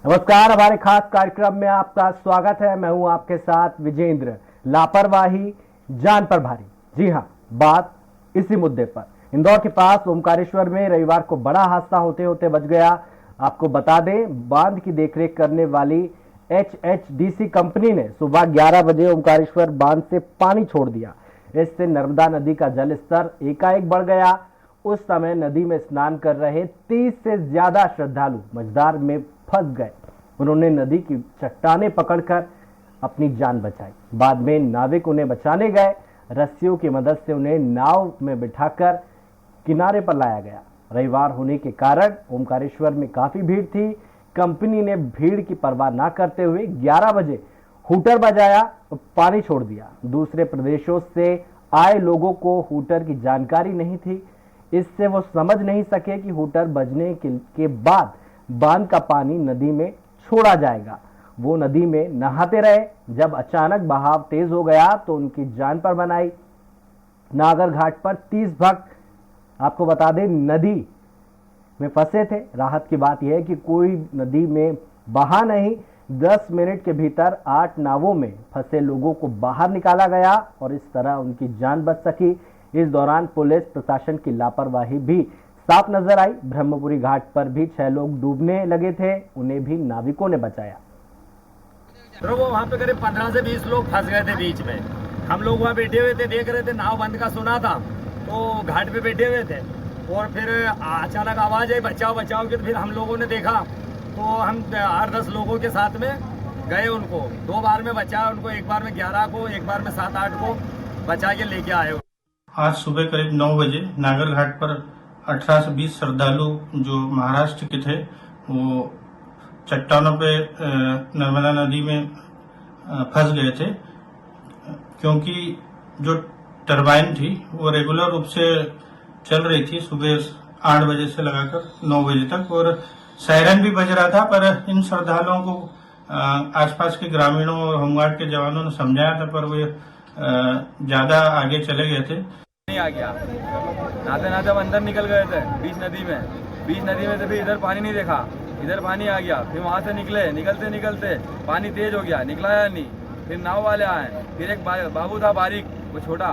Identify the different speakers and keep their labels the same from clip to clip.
Speaker 1: नमस्कार, हमारे खास कार्यक्रम में आपका स्वागत है। मैं हूं आपके साथ विजेंद्र। लापरवाही जान पर भारी। जी हां, बात इसी मुद्दे पर। इंदौर के पास ओमकारेश्वर में रविवार को बड़ा हादसा होते होते बच गया। आपको बता दें, बांध की देखरेख करने वाली एचएचडीसी कंपनी ने सुबह 11 बजे ओमकारेश्वर बांध से पानी छोड़ दिया। इससे नर्मदा नदी का जल स्तर एकाएक बढ़ गया। उस समय नदी में स्नान कर रहे 30 से ज्यादा श्रद्धालु मझधार में फंस गए। उन्होंने नदी की चट्टानें पकड़कर अपनी जान बचाई। बाद में नाविक उन्हें बचाने गए। रस्सियों की मदद से उन्हें नाव में बिठाकर किनारे पर लाया गया। रविवार होने के कारण ओमकारेश्वर में काफी भीड़ थी। कंपनी ने भीड़ की परवाह न करते हुए 11 बजे हूटर बजाया और पानी छोड़ दिया। दूसरे प्रदेशों से आए लोगों को हूटर की जानकारी नहीं थी। इससे वो समझ नहीं सके कि हूटर बजने के बाद बांध का पानी नदी में छोड़ा जाएगा। वो नदी में नहाते रहे। जब अचानक बहाव तेज हो गया तो उनकी जान पर बनाई। नागर घाट पर 30 भक्त, आपको बता दें, नदी में फंसे थे। राहत की बात यह है कि कोई नदी में बहा नहीं। 10 मिनट के भीतर 8 नावों में फंसे लोगों को बाहर निकाला गया और इस तरह उनकी जान बच सकी। इस दौरान पुलिस प्रशासन की लापरवाही भी साफ नजर आई। ब्रह्मपुरी घाट पर भी 6 लोग डूबने लगे थे, उन्हें भी नाविकों ने बचाया।
Speaker 2: तो वो वहाँ पे करीब 15 से 20 लोग फंस गए थे बीच में। हम लोग वहाँ बैठे हुए थे, देख रहे थे, नाव बंद का सुना था तो घाट पे बैठे हुए थे और फिर अचानक आवाज आई बचाओ बचाओ की। तो फिर हम लोगों ने देखा तो हम 8-10 लोगों के साथ में गए। उनको 2 बार में बचाया उनको, एक बार में 11 को, एक बार में 7-8 को बचा के लेके आए।
Speaker 3: आज सुबह करीब 9 बजे नागर घाट पर 18 से 20 श्रद्धालु जो महाराष्ट्र के थे वो चट्टानों पे नर्मदा नदी में फंस गए थे, क्योंकि जो टरबाइन थी वो रेगुलर रूप से चल रही थी सुबह 8 बजे से लगाकर 9 बजे तक, और सायरन भी बज रहा था। पर इन श्रद्धालुओं को आसपास के ग्रामीणों और होमगार्ड के जवानों ने समझाया था, पर वे ज्यादा आगे चले गए थे।
Speaker 2: नहीं आ गया, नहाते नहाते हम अंदर निकल गए थे बीच नदी में से फिर इधर पानी नहीं देखा, इधर पानी आ गया। फिर वहां से निकलते निकलते पानी तेज हो गया, निकला या नहीं। फिर नाव वाले आए, फिर एक बाबू था बारीक, वो छोटा,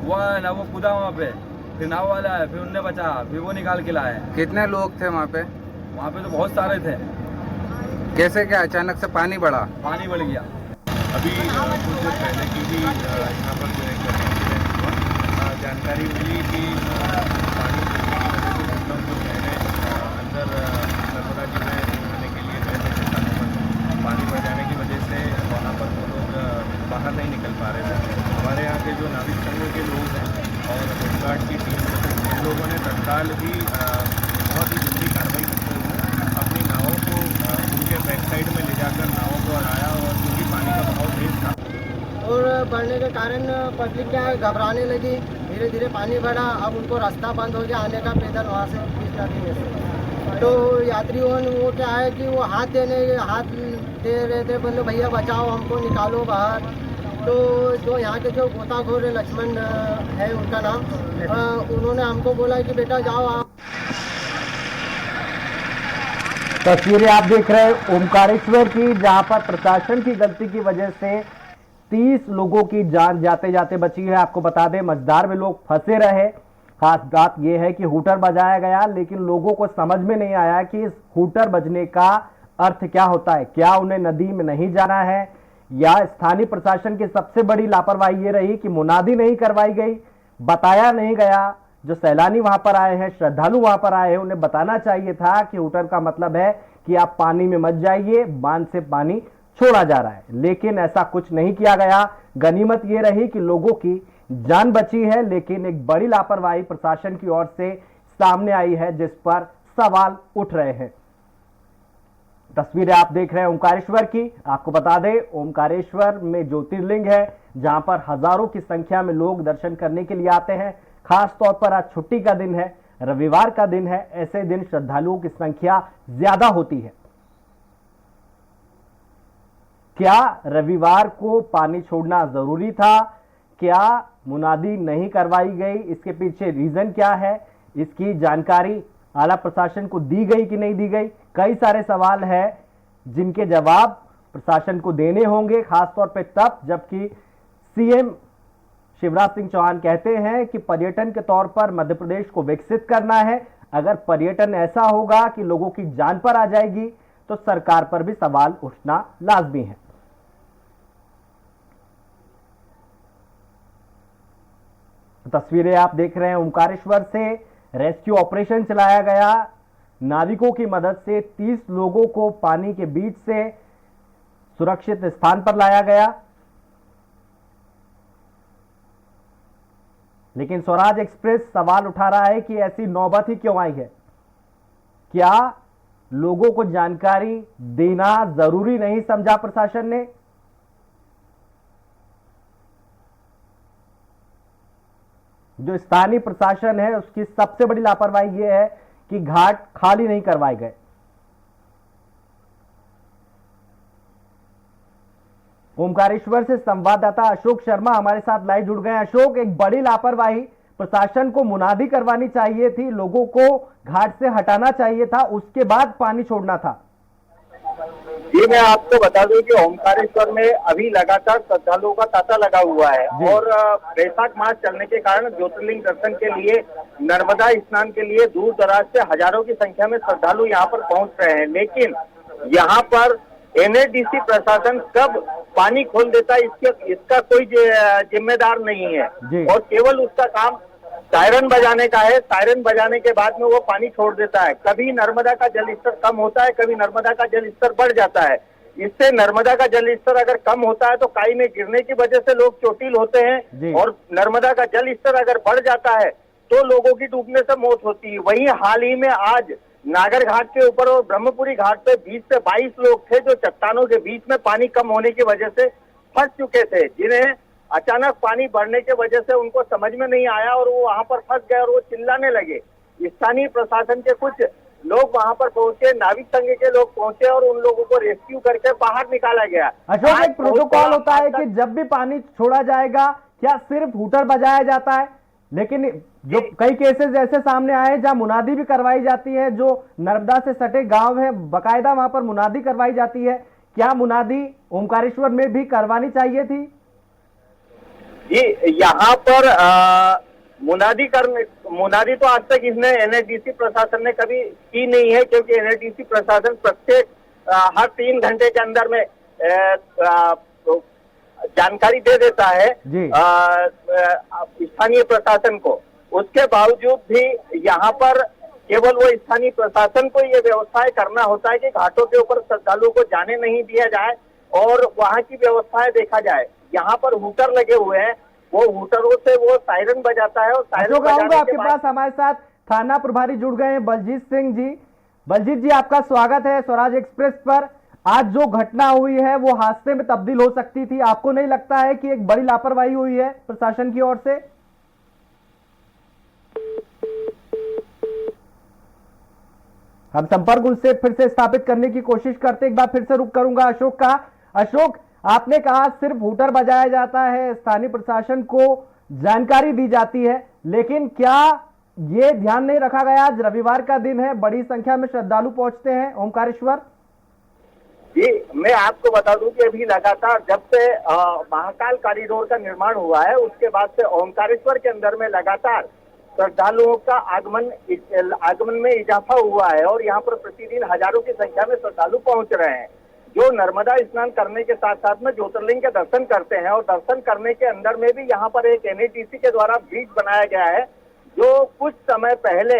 Speaker 2: वो आया ना, वो कूदा वहाँ पे। फिर नाव वाले आए, फिर उनने बचाया, फिर वो निकाल के लाए।
Speaker 4: कितने लोग थे वहाँ पे?
Speaker 2: वहाँ पे तो बहुत सारे थे।
Speaker 4: कैसे क्या अचानक से पानी बढ़ा?
Speaker 2: पानी बढ़ गया।
Speaker 5: अभी कुछ देर पहले की भी यहाँ पर जो एक इंसिडेंट हुआ, जानकारी मिली कि पानी गिरने की वजह से जो पहले अंदर नर्मदा जी में नहाने के लिए गए थे चट्टानों पर, पानी बढ़ जाने की वजह से वहाँ पर वो लोग बाहर नहीं निकल पा रहे थे। हमारे यहाँ के जो नाविक संघ के लोग हैं और होमगार्ड की टीम इन लोगों ने तत्काल ही बहुत ही जल्दी कार्रवाई करते हुए अपनी नावों को उनके बैक साइड में ले जाकर नावों को हटाया, और क्योंकि पानी का बहाव तेज था
Speaker 6: और बढ़ने के कारण पब्लिक क्या है घबराने लगी। धीरे धीरे पानी बढ़ा, अब उनको रास्ता बंद हो गया आने का पैदल वहाँ से इस नदी में से। तो यात्रियों वो क्या है कि वो हाथ दे रहे थे, बोले भैया बचाओ हमको, निकालो बाहर। तो जो यहाँ के जो गोताखोर लक्ष्मण है उनका नाम, उन्होंने हमको बोला कि बेटा जाओ आप।
Speaker 1: तस्वीरें आप देख रहे हैं ओमकारेश्वर की, जहां पर प्रशासन की गलती की वजह से 30 लोगों की जान जाते जाते बची है। आपको बता दें, मझधार में लोग फंसे रहे। खास बात यह है कि हूटर बजाया गया, लेकिन लोगों को समझ में नहीं आया कि इस हूटर बजने का अर्थ क्या होता है। क्या उन्हें नदी में नहीं जाना है, या स्थानीय प्रशासन की सबसे बड़ी लापरवाही ये रही कि मुनादी नहीं करवाई गई, बताया नहीं गया। जो सैलानी वहां पर आए हैं, श्रद्धालु वहां पर आए हैं, उन्हें बताना चाहिए था कि हूटर का मतलब है कि आप पानी में मत जाइए, बांध से पानी छोड़ा जा रहा है। लेकिन ऐसा कुछ नहीं किया गया। गनीमत यह रही कि लोगों की जान बची है, लेकिन एक बड़ी लापरवाही प्रशासन की ओर से सामने आई है, जिस पर सवाल उठ रहे हैं। तस्वीरें आप देख रहे हैं ओमकारेश्वर की। आपको बता दें, ओमकारेश्वर में ज्योतिर्लिंग है, जहां पर हजारों की संख्या में लोग दर्शन करने के लिए आते हैं। खास तौर पर आज छुट्टी का दिन है, रविवार का दिन है। ऐसे दिन श्रद्धालुओं की संख्या ज्यादा होती है। क्या रविवार को पानी छोड़ना जरूरी था? क्या मुनादी नहीं करवाई गई? इसके पीछे रीजन क्या है? इसकी जानकारी आला प्रशासन को दी गई कि नहीं दी गई? कई सारे सवाल है। जिनके जवाब प्रशासन को देने होंगे, खासतौर पे तब जबकि सीएम शिवराज सिंह चौहान कहते हैं कि पर्यटन के तौर पर मध्य प्रदेश को विकसित करना है। अगर पर्यटन ऐसा होगा कि लोगों की जान पर आ जाएगी तो सरकार पर भी सवाल उठना लाजमी है। तस्वीरें आप देख रहे हैं, ओमकारेश्वर से रेस्क्यू ऑपरेशन चलाया गया। नाविकों की मदद से 30 लोगों को पानी के बीच से सुरक्षित स्थान पर लाया गया। लेकिन स्वराज एक्सप्रेस सवाल उठा रहा है कि ऐसी नौबत ही क्यों आई है? क्या लोगों को जानकारी देना जरूरी नहीं समझा प्रशासन ने? जो स्थानीय प्रशासन है उसकी सबसे बड़ी लापरवाही यह है कि घाट खाली नहीं करवाए गए। ओमकारेश्वर से संवाददाता अशोक शर्मा हमारे साथ लाइव जुड़ गए हैं। अशोक, एक बड़ी लापरवाही, प्रशासन को मुनादी करवानी चाहिए थी, लोगों को घाट से हटाना चाहिए था, उसके बाद पानी छोड़ना था।
Speaker 7: जी, मैं आपको बता दूं कि ओमकारेश्वर में अभी लगातार श्रद्धालुओं का तांता लगा हुआ है और बैसाख मास चलने के कारण ज्योतिर्लिंग दर्शन के लिए, नर्मदा स्नान के लिए दूर दराज से हजारों की संख्या में श्रद्धालु यहाँ पर पहुंच रहे हैं। लेकिन यहाँ पर एनएडीसी प्रशासन कब पानी खोल देता है इसका कोई जिम्मेदार नहीं है और केवल उसका काम सायरन बजाने का है। सायरन बजाने के बाद में वो पानी छोड़ देता है। कभी नर्मदा का जल स्तर कम होता है, कभी नर्मदा का जल स्तर बढ़ जाता है। इससे नर्मदा का जल स्तर अगर कम होता है तो काई में गिरने की वजह से लोग चोटिल होते हैं और नर्मदा का जल स्तर अगर बढ़ जाता है तो लोगों की डूबने से मौत होती है। वहीं हाल ही में आज नागर घाट के ऊपर और ब्रह्मपुरी घाट पे 20 से 22 लोग थे जो चट्टानों के बीच में पानी कम होने की वजह से फंस चुके थे, जिन्हें अचानक पानी बढ़ने के वजह से उनको समझ में नहीं आया और वो वहां पर फंस गए और वो चिल्लाने लगे। स्थानीय प्रशासन के कुछ लोग वहां पर पहुंचे, नाविक संघ के लोग पहुंचे और उन लोगों को रेस्क्यू करके बाहर निकाला गया।
Speaker 1: अशोक, एक प्रोटोकॉल होता है कि जब भी पानी छोड़ा जाएगा क्या सिर्फ हूटर बजाया जाता है? लेकिन जो कई केसेस ऐसे सामने आए जहां मुनादी भी करवाई जाती है, जो नर्मदा से सटे गांव है बकायदा वहां पर मुनादी करवाई जाती है। क्या मुनादी ओमकारेश्वर में भी करवानी चाहिए थी?
Speaker 7: जी, यहाँ पर मुनादी तो आज तक इसने एनएडीसी प्रशासन ने कभी की नहीं है, क्योंकि एनएडीसी प्रशासन प्रत्येक हर 3 घंटे के अंदर में जानकारी दे देता है स्थानीय प्रशासन को। उसके बावजूद भी यहाँ पर केवल वो स्थानीय प्रशासन को ये व्यवस्थाएं करना होता है कि घाटों के ऊपर श्रद्धालुओं को जाने नहीं दिया जाए और वहाँ की व्यवस्थाएं देखा जाए। यहाँ पर हूटर लगे हुए हैं, वो हूटरों से वो सायरन बजाता है और सायरन बजाने
Speaker 1: आपके पास हमारे साथ थाना प्रभारी जुड़ गए हैं बलजीत सिंह जी। बलजीत जी, आपका स्वागत है स्वराज एक्सप्रेस पर। आज जो घटना हुई है वो हादसे में तब्दील हो सकती थी, आपको नहीं लगता है कि एक बड़ी लापरवाही हुई है प्रशासन की ओर से? हम संपर्क उनसे फिर से स्थापित करने की कोशिश करते, एक बार फिर से रुक करूंगा अशोक का। अशोक, आपने कहा सिर्फ हूटर बजाया जाता है, स्थानीय प्रशासन को जानकारी दी जाती है, लेकिन क्या ये ध्यान नहीं रखा गया? आज रविवार का दिन है, बड़ी संख्या में श्रद्धालु पहुंचते हैं ओमकारेश्वर।
Speaker 7: जी, मैं आपको बता दूं कि अभी लगातार जब से महाकाल कॉरिडोर का निर्माण हुआ है उसके बाद से ओमकारेश्वर के अंदर में लगातार श्रद्धालुओं का आगमन में इजाफा हुआ है और यहाँ पर प्रतिदिन हजारों की संख्या में श्रद्धालु पहुंच रहे हैं, जो नर्मदा स्नान करने के साथ साथ में ज्योतिर्लिंग के दर्शन करते हैं। और दर्शन करने के अंदर में भी यहाँ पर एक एनएडीसी के द्वारा ब्रिज बनाया गया है, जो कुछ समय पहले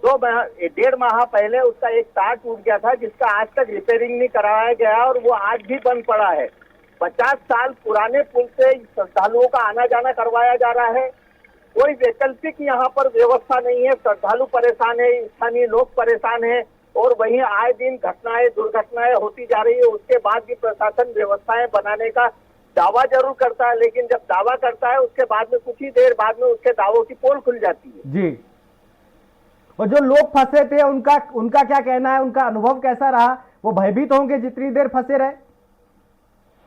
Speaker 7: 1.5 माह पहले उसका एक तार टूट गया था, जिसका आज तक रिपेयरिंग नहीं कराया गया और वो आज भी बंद पड़ा है। 50 साल पुराने पुल से श्रद्धालुओं का आना जाना करवाया जा रहा है, कोई वैकल्पिक यहाँ पर व्यवस्था नहीं है। श्रद्धालु परेशान है, स्थानीय लोग परेशान है और वहीं आए दिन दुर्घटनाएं होती जा रही है। उसके बाद भी प्रशासन व्यवस्थाएं बनाने का दावा जरूर करता है, लेकिन जब दावा करता है उसके बाद में कुछ ही देर बाद में उसके दावों की पोल खुल जाती है।
Speaker 1: जी, और जो लोग फंसे थे उनका क्या कहना है? उनका अनुभव कैसा रहा? वो भयभीत होंगे जितनी देर फंसे रहे?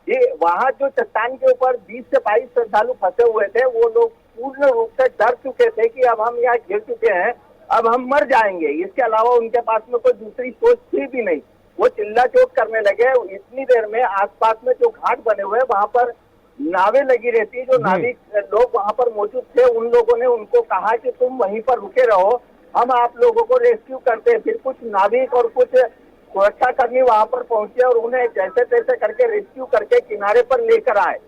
Speaker 7: जी, वहाँ जो चट्टान के ऊपर 20 से 22 श्रद्धालु फंसे हुए थे, वो लोग पूर्ण रूप से डर चुके थे कि अब हम यहाँ गिर चुके हैं, अब हम मर जाएंगे। इसके अलावा उनके पास में कोई दूसरी सोच थी भी नहीं। वो चिल्ला चोट करने लगे। इतनी देर में आसपास में जो घाट बने हुए हैं वहां पर नावें लगी रहती है, जो नाविक लोग वहां पर मौजूद थे उन लोगों ने उनको कहा कि तुम वहीं पर रुके रहो, हम आप लोगों को रेस्क्यू करते हैं। फिर कुछ नाविक और कुछ सुरक्षा कर्मी वहां पर पहुंचे और उन्हें जैसे तैसे करके रेस्क्यू करके किनारे पर लेकर आए।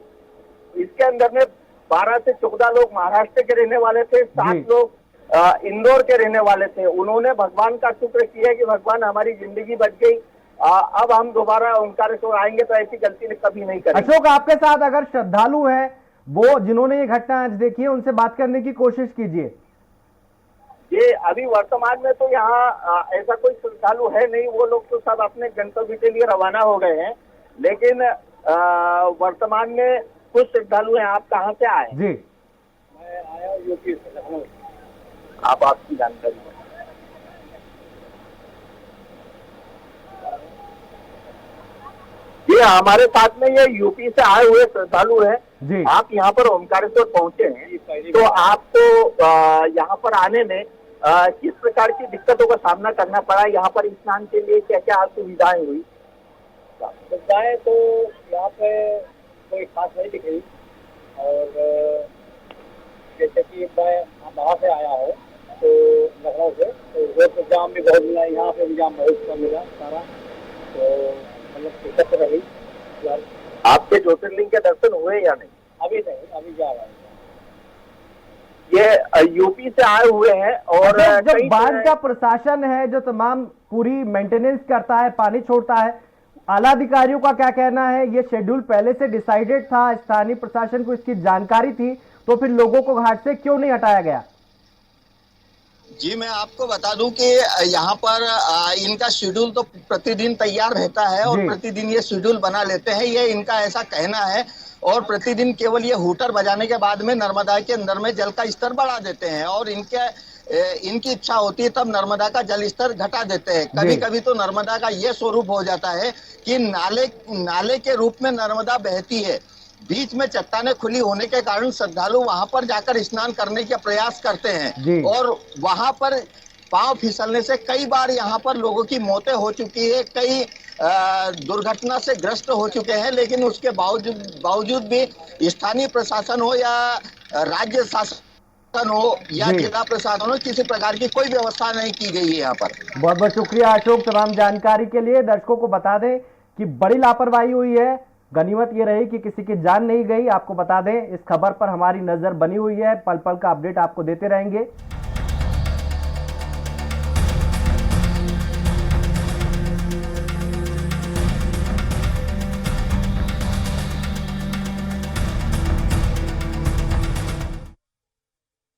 Speaker 7: इसके अंदर में 12 से 14 लोग महाराष्ट्र के रहने वाले थे, 7 लोग इंदौर के रहने वाले थे। उन्होंने भगवान का शुक्र किया कि भगवान हमारी जिंदगी बच गई, अब हम दोबारा ओंकारेश्वर आएंगे तो ऐसी गलती कभी नहीं करेंगे।
Speaker 1: अशोक, आपके साथ अगर श्रद्धालु है वो जिन्होंने ये घटना आज देखी है उनसे बात करने की कोशिश कीजिए।
Speaker 7: ये अभी वर्तमान में तो यहाँ ऐसा कोई श्रद्धालु है नहीं, वो लोग तो सब अपने गंतव्य के लिए रवाना हो गए हैं। लेकिन वर्तमान में कुछ श्रद्धालु हैं। आप कहाँ से आए?
Speaker 1: जी,
Speaker 7: मैं आया यूपी से, लखनऊ। आप आपकी जानकारी है? ये हमारे साथ में ये यूपी से आए हुए श्रद्धालु हैं
Speaker 1: जी।
Speaker 7: आप यहाँ पर ओंकारेश्वर पहुंचे हैं, तो आपको यहाँ पर आने में किस प्रकार की दिक्कतों का सामना करना पड़ा? यहाँ पर स्नान के लिए क्या क्या सुविधाएं हुई?
Speaker 8: सुविधाएं तो यहाँ पे कोई खास नहीं दिख रही, और जैसे कि मैं बाहर से आया हूँ तो लखनऊ से, तो रोड पर जाम भी बहुत मिला, यहाँ पे भी जाम बहुत कम मिला सारा, तो मतलब दिक्कत रही।
Speaker 7: आपके ज्योतिर्लिंग के दर्शन हुए या नहीं?
Speaker 8: अभी नहीं, अभी जा रहा है।
Speaker 7: ये यूपी से आए हुए हैं और
Speaker 1: जो
Speaker 7: कई
Speaker 1: बांध का प्रशासन है जो तमाम पूरी मेंटेनेंस करता है, पानी छोड़ता है, आला अधिकारियों का क्या कहना है? ये शेड्यूल पहले से डिसाइडेड था, स्थानीय प्रशासन को इसकी जानकारी थी, तो फिर लोगों को घाट से क्यों नहीं हटाया गया?
Speaker 9: जी, मैं आपको बता दूं कि यहाँ पर इनका शेड्यूल तो प्रतिदिन तैयार रहता है और प्रतिदिन ये शेड्यूल बना लेते हैं, ये इनका ऐसा कहना है। और प्रतिदिन केवल ये हूटर बजाने के बाद में नर्मदा के अंदर में जल का स्तर बढ़ा देते हैं, और इनकी इच्छा होती है तब नर्मदा का जल स्तर घटा देते हैं। कभी कभी तो नर्मदा का ये स्वरूप हो जाता है कि नाले के रूप में नर्मदा बहती है। बीच में चट्टानें खुली होने के कारण श्रद्धालु वहां पर जाकर स्नान करने का प्रयास करते हैं, और वहां पर पांव फिसलने से कई बार यहाँ पर लोगों की मौतें हो चुकी है, कई दुर्घटना से ग्रस्त हो चुके हैं। लेकिन उसके बावजूद भी स्थानीय प्रशासन हो या राज्य शासन हो या जिला प्रशासन हो, किसी प्रकार की कोई व्यवस्था नहीं की गई है यहाँ पर।
Speaker 1: बहुत बहुत शुक्रिया अशोक तमाम जानकारी के लिए। दर्शकों को बता दें कि बड़ी लापरवाही हुई है, गनीमत ये रही कि किसी की जान नहीं गई। आपको बता दें इस खबर पर हमारी नजर बनी हुई है, पल पल का अपडेट आपको देते रहेंगे।